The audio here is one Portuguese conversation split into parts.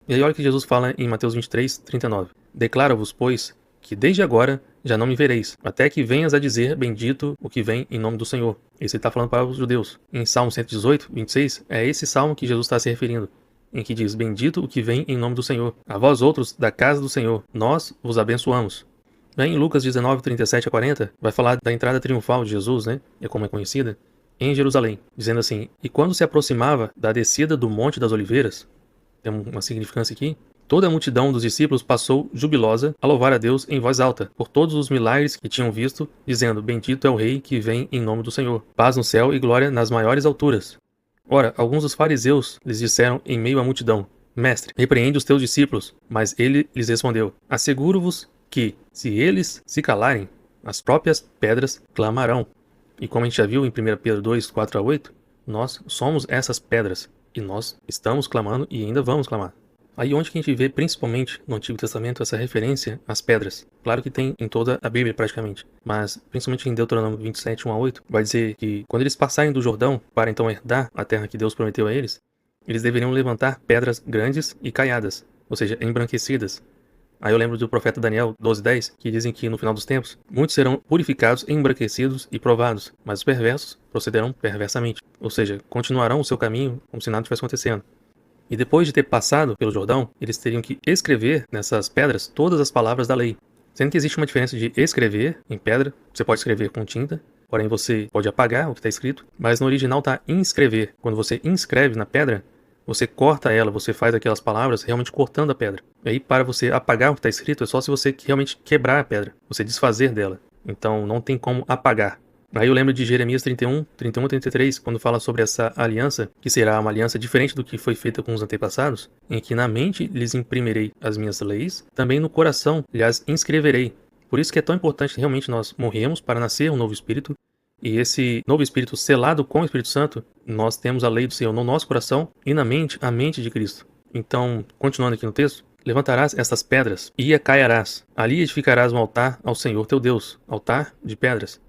E aí olha o que Jesus fala em Mateus 23:39. Declaro-vos, pois, que desde agora já não me vereis, até que venhas a dizer, bendito o que vem em nome do Senhor. Esse ele está falando para os judeus. Em Salmo 118:26, é esse salmo que Jesus está se referindo, em que diz, bendito o que vem em nome do Senhor. A vós outros, da casa do Senhor, nós vos abençoamos. Em Lucas 19:37-40, vai falar da entrada triunfal de Jesus, né? É como é conhecida, em Jerusalém, dizendo assim, e quando se aproximava da descida do Monte das Oliveiras, tem uma significância aqui, toda a multidão dos discípulos passou jubilosa a louvar a Deus em voz alta, por todos os milagres que tinham visto, dizendo, bendito é o Rei que vem em nome do Senhor, paz no céu e glória nas maiores alturas. Ora, alguns dos fariseus lhes disseram em meio à multidão, Mestre, repreende os teus discípulos. Mas ele lhes respondeu, asseguro-vos que, se eles se calarem, as próprias pedras clamarão. E como a gente já viu em 1 Pedro 2:4-8, nós somos essas pedras, e nós estamos clamando e ainda vamos clamar. Aí onde que a gente vê, principalmente no Antigo Testamento, essa referência às pedras? Claro que tem em toda a Bíblia praticamente, mas principalmente em Deuteronômio 27:1-8, vai dizer que quando eles passarem do Jordão para então herdar a terra que Deus prometeu a eles, eles deveriam levantar pedras grandes e caiadas, ou seja, embranquecidas. Aí eu lembro do profeta Daniel 12:10, que dizem que no final dos tempos, muitos serão purificados, embranquecidos e provados, mas os perversos procederão perversamente, ou seja, continuarão o seu caminho como se nada estivesse acontecendo. E depois de ter passado pelo Jordão, eles teriam que escrever nessas pedras todas as palavras da lei. Sendo que existe uma diferença de escrever em pedra, você pode escrever com tinta, porém você pode apagar o que está escrito, mas no original está inscrever. Quando você inscreve na pedra, você corta ela, você faz aquelas palavras realmente cortando a pedra. E aí para você apagar o que está escrito é só se você realmente quebrar a pedra, você desfazer dela. Então não tem como apagar. Aí eu lembro de Jeremias 31:33, quando fala sobre essa aliança, que será uma aliança diferente do que foi feita com os antepassados, em que na mente lhes imprimirei as minhas leis, também no coração lhes inscreverei. Por isso que é tão importante realmente nós morrermos para nascer um novo espírito, e esse novo espírito selado com o Espírito Santo, nós temos a lei do Senhor no nosso coração e na mente, a mente de Cristo. Então, continuando aqui no texto, levantarás estas pedras e a caiarás. Ali edificarás um altar ao Senhor teu Deus, altar de pedras,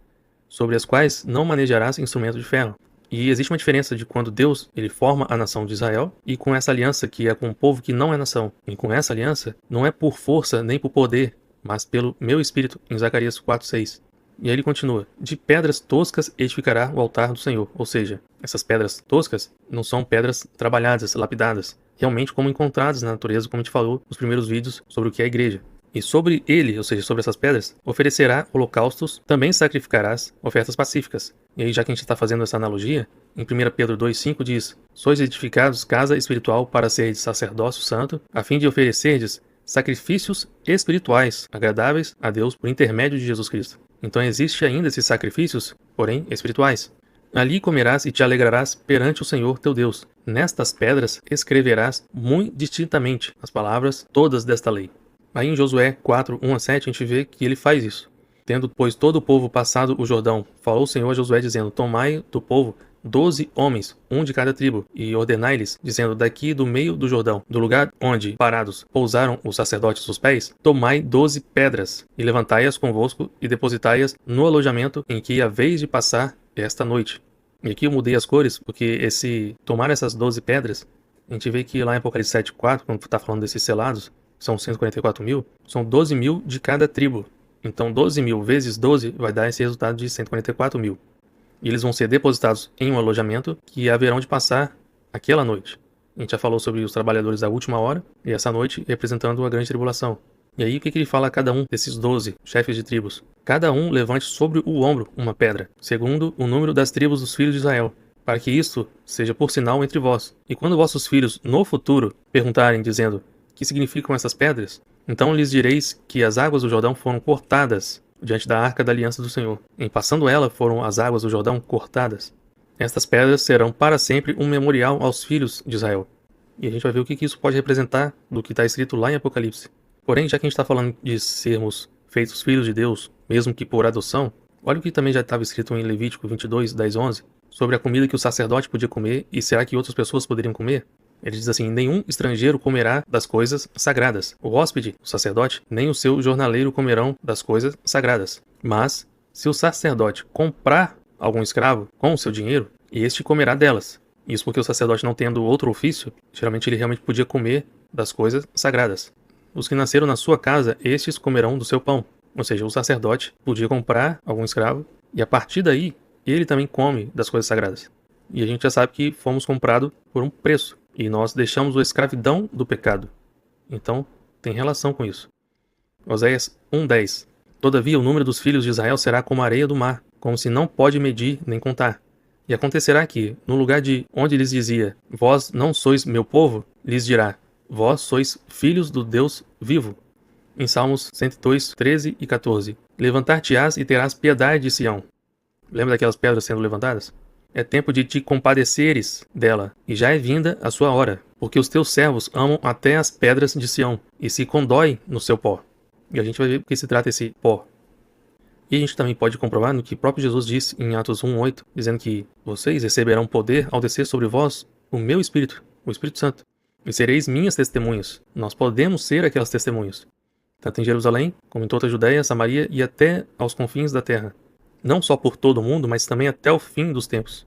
sobre as quais não manejarás instrumento de ferro. E existe uma diferença de quando Deus ele forma a nação de Israel e com essa aliança que é com um povo que não é nação. E com essa aliança não é por força nem por poder, mas pelo meu espírito, em Zacarias 4:6. E aí ele continua, de pedras toscas edificará o altar do Senhor. Ou seja, essas pedras toscas não são pedras trabalhadas, lapidadas, realmente como encontradas na natureza, como a gente falou nos primeiros vídeos sobre o que é a igreja. E sobre ele, ou seja, sobre essas pedras, oferecerá holocaustos, também sacrificarás ofertas pacíficas. E aí, já que a gente está fazendo essa analogia, em 1 Pedro 2:5 diz, sois edificados casa espiritual para seres sacerdócio santo, a fim de oferecerdes sacrifícios espirituais, agradáveis a Deus por intermédio de Jesus Cristo. Então existe ainda esses sacrifícios, porém espirituais. Ali comerás e te alegrarás perante o Senhor teu Deus. Nestas pedras escreverás muito distintamente as palavras todas desta lei. Aí em Josué 4:1-7 a gente vê que ele faz isso. Tendo, pois, todo o povo passado o Jordão, falou o Senhor a Josué dizendo, tomai do povo 12 homens, um de cada tribo, e ordenai-lhes, dizendo, daqui do meio do Jordão, do lugar onde, parados, pousaram os sacerdotes os pés, tomai 12 pedras, e levantai-as convosco, e depositai-as no alojamento em que haveis de passar esta noite. E aqui eu mudei as cores, porque esse tomar essas 12 pedras, a gente vê que lá em Apocalipse 7:4, quando está falando desses selados, são 144.000, são 12.000 de cada tribo. Então 12.000 vezes 12 vai dar esse resultado de 144.000. E eles vão ser depositados em um alojamento que haverão de passar aquela noite. A gente já falou sobre os trabalhadores da última hora, e essa noite representando a grande tribulação. E aí o que ele fala a cada um desses 12 chefes de tribos? Cada um levante sobre o ombro uma pedra, segundo o número das tribos dos filhos de Israel, para que isto seja por sinal entre vós. E quando vossos filhos no futuro perguntarem, dizendo, que significam essas pedras? Então lhes direis que as águas do Jordão foram cortadas diante da arca da aliança do Senhor. Em passando ela, foram as águas do Jordão cortadas. Estas pedras serão para sempre um memorial aos filhos de Israel. E a gente vai ver o que isso pode representar do que está escrito lá em Apocalipse. Porém, já que a gente está falando de sermos feitos filhos de Deus, mesmo que por adoção, olha o que também já estava escrito em Levítico 22:10-11, sobre a comida que o sacerdote podia comer e será que outras pessoas poderiam comer? Ele diz assim, nenhum estrangeiro comerá das coisas sagradas. O hóspede, o sacerdote, nem o seu jornaleiro comerão das coisas sagradas. Mas, se o sacerdote comprar algum escravo com o seu dinheiro, este comerá delas. Isso porque o sacerdote não tendo outro ofício, geralmente ele realmente podia comer das coisas sagradas. Os que nasceram na sua casa, estes comerão do seu pão. Ou seja, o sacerdote podia comprar algum escravo e a partir daí ele também come das coisas sagradas. E a gente já sabe que fomos comprados por um preço e nós deixamos a escravidão do pecado. Então tem relação com isso. Oséias 1:10. Todavia o número dos filhos de Israel será como a areia do mar, como se não pode medir nem contar. E acontecerá que, no lugar de onde lhes dizia, vós não sois meu povo, lhes dirá, vós sois filhos do Deus vivo. Em Salmos 102, 13 e 14. Levantar-te-ás e terás piedade de Sião. Lembra daquelas pedras sendo levantadas? É tempo de te compadeceres dela, e já é vinda a sua hora, porque os teus servos amam até as pedras de Sião, e se condói no seu pó. E a gente vai ver do que se trata esse pó. E a gente também pode comprovar no que o próprio Jesus disse em Atos 1:8, dizendo que vocês receberão poder ao descer sobre vós o meu Espírito, o Espírito Santo, e sereis minhas testemunhas. Nós podemos ser aquelas testemunhas, tanto em Jerusalém, como em toda a Judéia, Samaria e até aos confins da terra. Não só por todo o mundo, mas também até o fim dos tempos.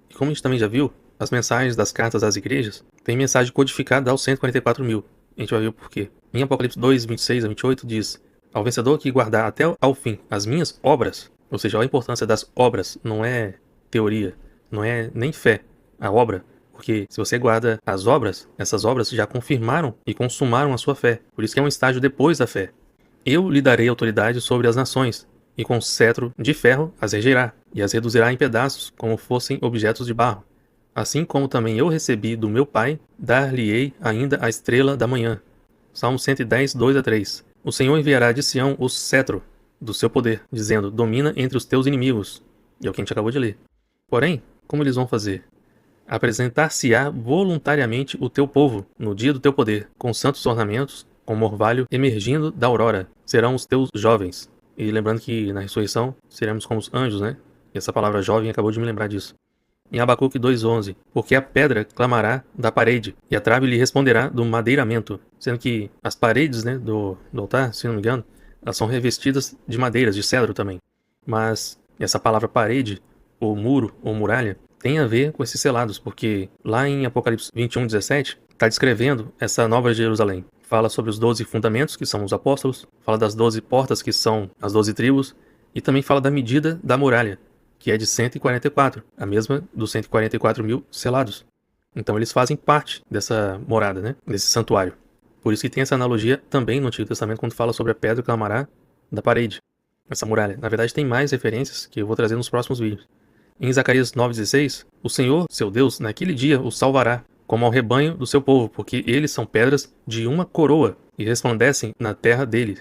E como a gente também já viu, as mensagens das cartas às igrejas têm mensagem codificada aos 144 mil. A gente vai ver o porquê. Em Apocalipse 2, 26 a 28 diz, ao vencedor que guardar até ao fim as minhas obras, ou seja, a importância das obras não é teoria, não é nem fé, a obra, porque se você guarda as obras, essas obras já confirmaram e consumaram a sua fé, por isso que é um estágio depois da fé. Eu lhe darei autoridade sobre as nações, e com cetro de ferro as regerá, e as reduzirá em pedaços, como fossem objetos de barro. Assim como também eu recebi do meu Pai, dar-lhe-ei ainda a estrela da manhã. Salmo 110, 2 a 3. O Senhor enviará de Sião o cetro do seu poder, dizendo, domina entre os teus inimigos. E é o que a gente acabou de ler. Porém, como eles vão fazer? Apresentar-se-á voluntariamente o teu povo, no dia do teu poder, com santos ornamentos, com orvalho emergindo da aurora. Serão os teus jovens. E lembrando que na ressurreição seremos como os anjos, né? E essa palavra jovem acabou de me lembrar disso. Em Abacuque 2:11, porque a pedra clamará da parede, e a trave lhe responderá do madeiramento. Sendo que as paredes, né, do altar, se não me engano, elas são revestidas de madeiras, de cedro também. Mas essa palavra parede, ou muro, ou muralha, tem a ver com esses selados, porque lá em Apocalipse 21:17, está descrevendo essa nova Jerusalém. Fala sobre os 12 fundamentos, que são os apóstolos, fala das 12 portas, que são as 12 tribos, e também fala da medida da muralha, que é de 144, a mesma dos 144 mil selados. Então eles fazem parte dessa morada, né? Desse santuário. Por isso que tem essa analogia também no Antigo Testamento, quando fala sobre a pedra clamará da parede, essa muralha. Na verdade tem mais referências que eu vou trazer nos próximos vídeos. Em Zacarias 9:16, o Senhor, seu Deus, naquele dia o salvará, como ao rebanho do seu povo, porque eles são pedras de uma coroa e resplandecem na terra dele,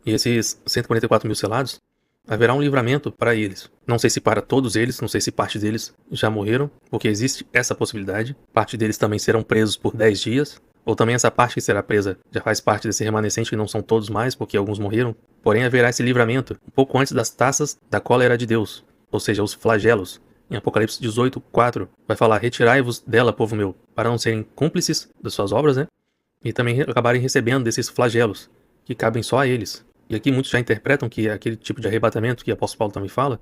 E esses 144 mil selados, haverá um livramento para eles. Não sei se para todos eles, não sei se parte deles já morreram, porque existe essa possibilidade. Parte deles também serão presos por 10 dias, ou também essa parte que será presa já faz parte desse remanescente, que não são todos mais, porque alguns morreram. Porém haverá esse livramento um pouco antes das taças da cólera de Deus, ou seja, os flagelos. Em Apocalipse 18:4 vai falar, retirai-vos dela, povo meu, para não serem cúmplices das suas obras, né? E também acabarem recebendo desses flagelos, que cabem só a eles. E aqui muitos já interpretam que aquele tipo de arrebatamento que o apóstolo Paulo também fala,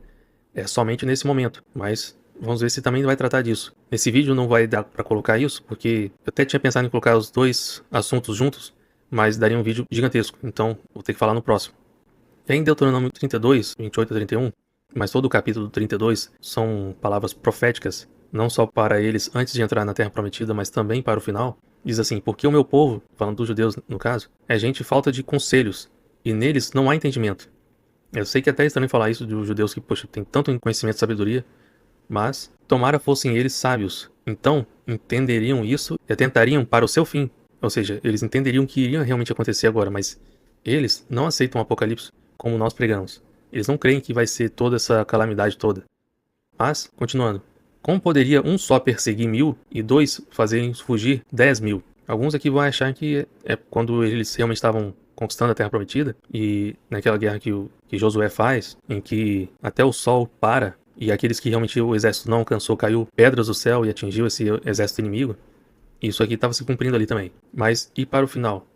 é somente nesse momento. Mas vamos ver se também vai tratar disso. Nesse vídeo não vai dar para colocar isso, porque eu até tinha pensado em colocar os dois assuntos juntos, mas daria um vídeo gigantesco, então vou ter que falar no próximo. Em Deuteronômio 32, 28 a 31, mas todo o capítulo 32 são palavras proféticas, não só para eles antes de entrar na Terra Prometida, mas também para o final. Diz assim, porque o meu povo, falando dos judeus no caso, é gente falta de conselhos, e neles não há entendimento. Eu sei que até é estranho falar isso dos judeus que, poxa, tem tanto conhecimento e sabedoria, mas tomara fossem eles sábios, então entenderiam isso e atentariam para o seu fim. Ou seja, eles entenderiam o que iria realmente acontecer agora, mas eles não aceitam o Apocalipse como nós pregamos. Eles não creem que vai ser toda essa calamidade toda. Mas, continuando, como poderia um só perseguir 1000 e 2 fazerem fugir 10.000? Alguns aqui vão achar que é quando eles realmente estavam conquistando a Terra Prometida, e naquela guerra que Josué faz, em que até o sol para, e aqueles que realmente o exército não alcançou, caiu pedras do céu e atingiu esse exército inimigo, isso aqui estava se cumprindo ali também. Mas, e para o final?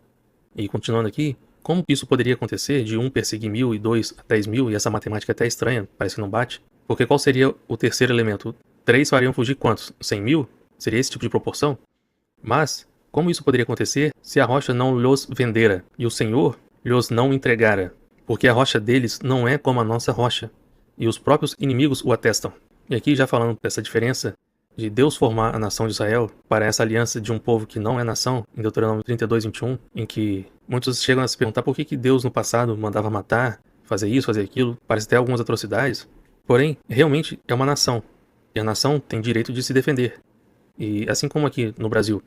E continuando aqui, como isso poderia acontecer de um perseguir 1000 e 2 a 10.000, e essa matemática é até estranha, parece que não bate? Porque qual seria o terceiro elemento? 3 fariam fugir quantos? 100.000? Seria esse tipo de proporção? Mas, Como isso poderia acontecer se a rocha não lhos vendera e o Senhor lhos não entregara? Porque a rocha deles não é como a nossa rocha, e os próprios inimigos o atestam. E aqui já falando dessa diferença de Deus formar a nação de Israel para essa aliança de um povo que não é nação, em Deuteronômio 32:21, em que muitos chegam a se perguntar por que Deus no passado mandava matar, fazer isso, fazer aquilo, parece ter algumas atrocidades. Porém, realmente é uma nação, e a nação tem direito de se defender. E assim como aqui no Brasil,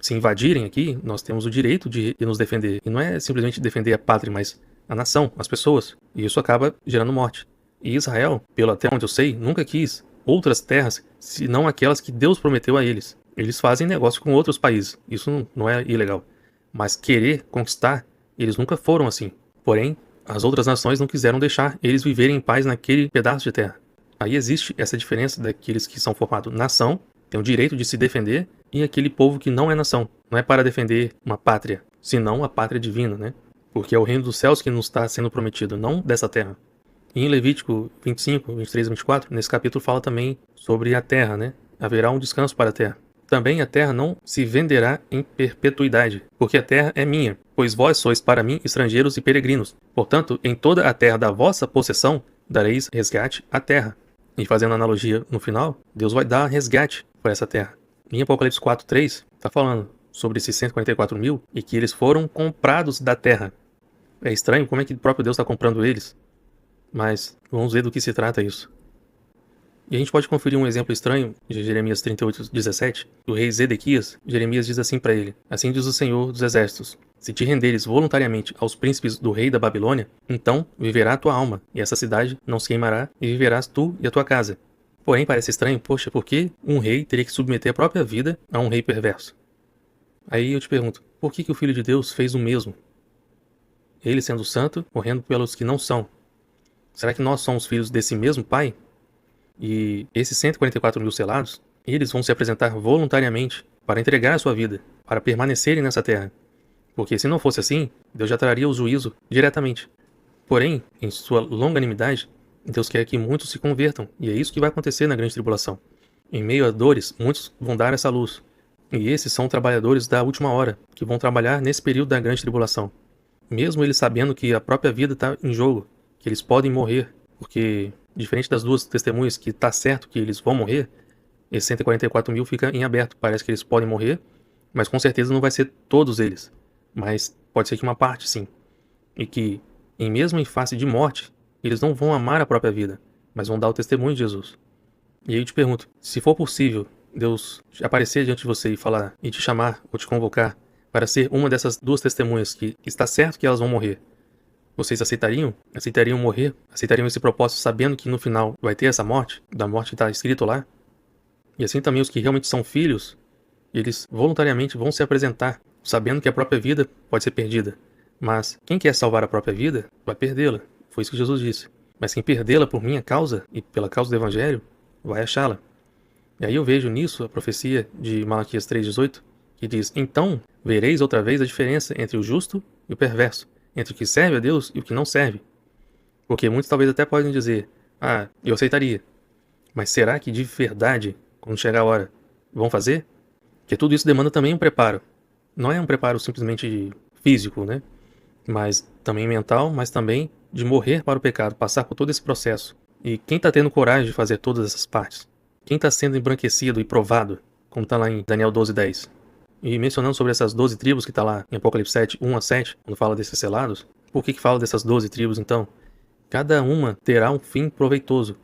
se invadirem aqui, nós temos o direito de nos defender. E não é simplesmente defender a pátria, mas a nação, as pessoas. E isso acaba gerando morte. E Israel, pelo até onde eu sei, nunca quis outras terras, senão aquelas que Deus prometeu a eles. Eles fazem negócio com outros países. Isso não é ilegal. Mas querer conquistar, eles nunca foram assim. Porém, as outras nações não quiseram deixar eles viverem em paz naquele pedaço de terra. Aí existe essa diferença daqueles que são formados nação, têm o direito de se defender, e aquele povo que não é nação. Não é para defender uma pátria, senão a pátria divina, né? Porque é o reino dos céus que nos está sendo prometido, não dessa terra. E em Levítico 25, 23 e 24, nesse capítulo fala também sobre a terra, né? Haverá um descanso para a terra. Também a terra não se venderá em perpetuidade, porque a terra é minha, pois vós sois para mim estrangeiros e peregrinos. Portanto, em toda a terra da vossa possessão, dareis resgate à terra. E fazendo analogia no final, Deus vai dar resgate para essa terra. Em Apocalipse 4:3, está falando sobre esses 144 mil e que eles foram comprados da terra. É estranho como é que o próprio Deus está comprando eles. Mas vamos ver do que se trata isso. E a gente pode conferir um exemplo estranho de Jeremias 38:17. O rei Zedequias, Jeremias diz assim para ele: Assim diz o Senhor dos Exércitos: Se te renderes voluntariamente aos príncipes do rei da Babilônia, então viverá a tua alma, e essa cidade não se queimará, e viverás tu e a tua casa. Porém, parece estranho, poxa, por que um rei teria que submeter a própria vida a um rei perverso? Aí eu te pergunto, por que o Filho de Deus fez o mesmo? Ele, sendo santo, morrendo pelos que não são. Será que nós somos filhos desse mesmo Pai? E esses 144 mil selados, eles vão se apresentar voluntariamente para entregar a sua vida, para permanecerem nessa terra. Porque se não fosse assim, Deus já traria o juízo diretamente. Porém, em sua longanimidade, Deus quer que muitos se convertam, e é isso que vai acontecer na grande tribulação. Em meio a dores, muitos vão dar essa luz. E esses são trabalhadores da última hora, que vão trabalhar nesse período da grande tribulação. Mesmo eles sabendo que a própria vida está em jogo, que eles podem morrer, porque, diferente das duas testemunhas que está certo que eles vão morrer, esses 144 mil fica em aberto. Parece que eles podem morrer, mas com certeza não vai ser todos eles. Mas pode ser que uma parte sim. E que, mesmo em face de morte, eles não vão amar a própria vida, mas vão dar o testemunho de Jesus. E aí eu te pergunto, se for possível Deus aparecer diante de você e falar, e te chamar ou te convocar para ser uma dessas duas testemunhas que está certo que elas vão morrer, vocês aceitariam? Aceitariam morrer? Aceitariam esse propósito sabendo que no final vai ter essa morte? Da morte que está escrito lá? E assim também os que realmente são filhos, eles voluntariamente vão se apresentar, sabendo que a própria vida pode ser perdida. Mas quem quer salvar a própria vida, vai perdê-la. Foi isso que Jesus disse. Mas quem perdê-la por minha causa e pela causa do Evangelho, vai achá-la. E aí eu vejo nisso a profecia de Malaquias 3:18, que diz: Então vereis outra vez a diferença entre o justo e o perverso, entre o que serve a Deus e o que não serve. Porque muitos talvez até podem dizer: eu aceitaria. Mas será que de verdade, quando chegar a hora, vão fazer? Porque tudo isso demanda também um preparo. Não é um preparo simplesmente físico, né? Mas também mental, mas também de morrer para o pecado, passar por todo esse processo. E quem está tendo coragem de fazer todas essas partes? Quem está sendo embranquecido e provado, como está lá em Daniel 12:10? E mencionando sobre essas 12 tribos que está lá em Apocalipse 7:1-7, quando fala desses selados, por que fala dessas 12 tribos então? Cada uma terá um fim proveitoso.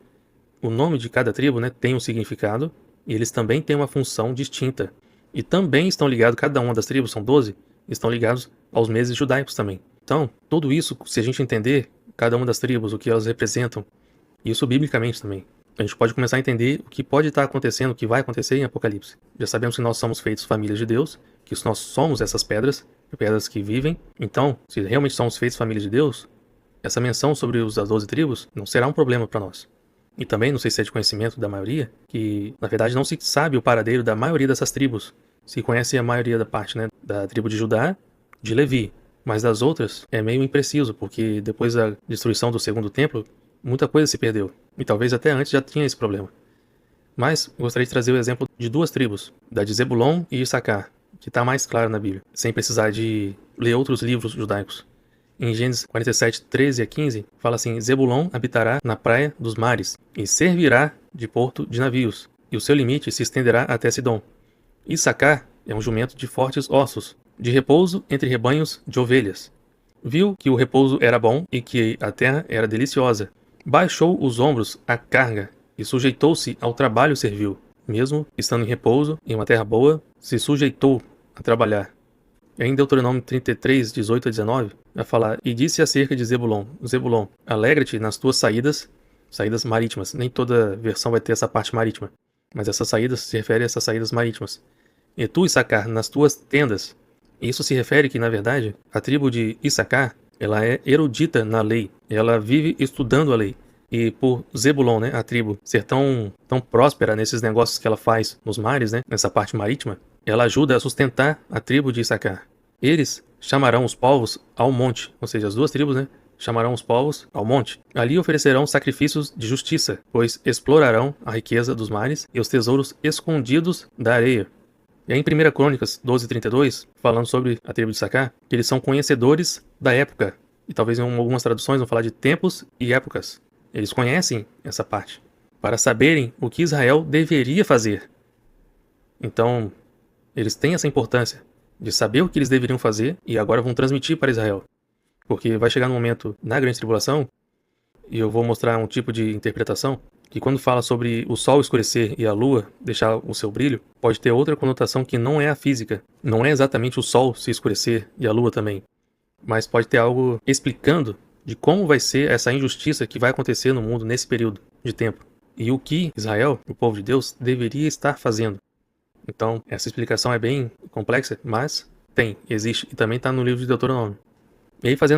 O nome de cada tribo, né, tem um significado, e eles também têm uma função distinta. E também estão ligados, cada uma das tribos, são 12, estão ligados aos meses judaicos também. Então, tudo isso, se a gente entender cada uma das tribos, o que elas representam, isso biblicamente também, a gente pode começar a entender o que pode estar acontecendo, o que vai acontecer em Apocalipse. Já sabemos que nós somos feitos famílias de Deus, que nós somos essas pedras que vivem. Então, se realmente somos feitos famílias de Deus, essa menção sobre as 12 tribos não será um problema para nós. E também, não sei se é de conhecimento da maioria, que na verdade não se sabe o paradeiro da maioria dessas tribos. Se conhece a maioria da parte, né, da tribo de Judá, de Levi. Mas das outras é meio impreciso, porque depois da destruição do segundo templo, muita coisa se perdeu. E talvez até antes já tinha esse problema. Mas gostaria de trazer o exemplo de duas tribos, da de Zebulon e Issacar. que está mais claro na Bíblia, sem precisar de ler outros livros judaicos. Em Gênesis 47, 13 a 15, fala assim: Zebulon habitará na praia dos mares, e servirá de porto de navios, e o seu limite se estenderá até Sidom. Issacar é um jumento de fortes ossos, de repouso entre rebanhos de ovelhas. Viu que o repouso era bom e que a terra era deliciosa. Baixou os ombros à carga e sujeitou-se ao trabalho servil. Mesmo estando em repouso, em uma terra boa, se sujeitou a trabalhar. E em Deuteronômio 33, 18 a 19, vai falar: E disse acerca de Zebulon: Zebulon, alegra-te nas tuas saídas marítimas. Nem toda versão vai ter essa parte marítima, mas essas saídas se refere a essas saídas marítimas. E tu, Issacar, nas tuas tendas. Isso se refere que, na verdade, a tribo de Issacar, ela é erudita na lei. Ela vive estudando a lei. E por Zebulon, né, a tribo, ser tão próspera nesses negócios que ela faz nos mares, né, nessa parte marítima, ela ajuda a sustentar a tribo de Issacar. Eles chamarão os povos ao monte, ou seja, as duas tribos, né, chamarão os povos ao monte. Ali oferecerão sacrifícios de justiça, pois explorarão a riqueza dos mares e os tesouros escondidos da areia. E aí em 1 Crônicas 12:32, falando sobre a tribo de Issacar, que eles são conhecedores da época. E talvez em algumas traduções vão falar de tempos e épocas. Eles conhecem essa parte, para saberem o que Israel deveria fazer. Então, eles têm essa importância de saber o que eles deveriam fazer e agora vão transmitir para Israel. Porque vai chegar um momento na grande tribulação, e eu vou mostrar um tipo de interpretação, que quando fala sobre o sol escurecer e a lua deixar o seu brilho, pode ter outra conotação que não é a física. Não é exatamente o sol se escurecer e a lua também, mas pode ter algo explicando de como vai ser essa injustiça que vai acontecer no mundo nesse período de tempo. E o que Israel, o povo de Deus, deveria estar fazendo. Então, essa explicação é bem complexa, mas existe. E também está no livro de Deuteronômio. E aí, fazendo